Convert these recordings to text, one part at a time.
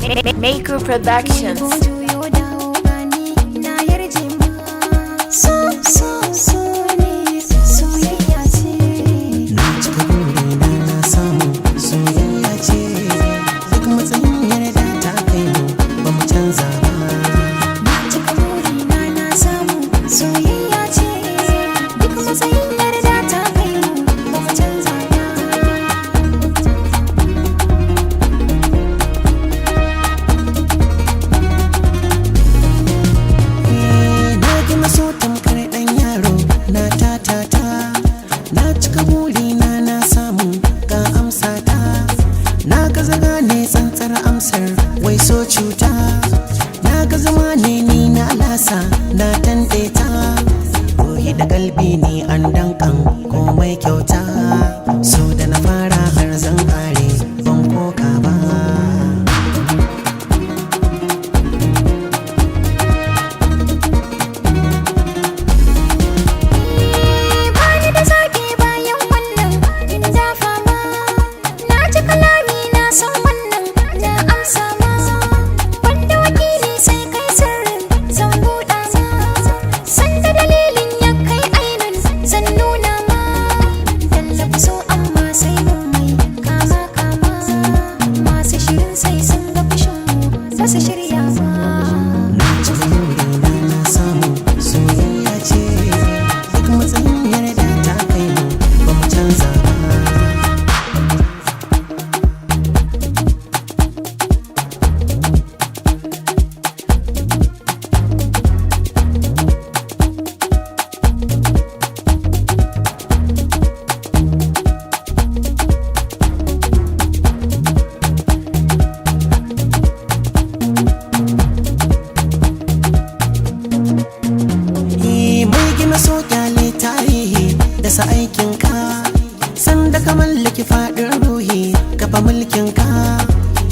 Maker Productions. Wai so cuta na ga zama ne ni na lasa na tande ta ruhi da kalbi ne an dankan komai kyauta so da na fara har zan kare ban koka ba bani da zaki bayan wannan in dafa ma na ji kalami na san wannan na amsa ma wanda wakili sai kai sirrin zan buɗa ma sanda dalilin ya kai ainun zan nuna ma tallafi so amma sai mun mai kama kama masu shirin sai sun ga fushin mu ba su shirya ma na ci burina na samu soyayya ce duk matsayin yarda ta kai mu ba mu canza ba so kyale tarihi da sa aikinka sanda ka mallaki faɗin ruhi kafa mulkinka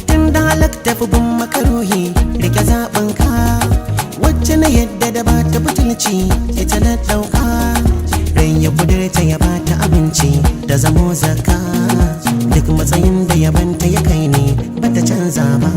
tun da halakta fi bin makaruhi rike zaɓinka wacce na yadda da ba ta butulci ita na ɗauka rai ya kudurta ya ba ta abinci da zamo zaka duk matsayin da ya banta ya kai ne bata canza ba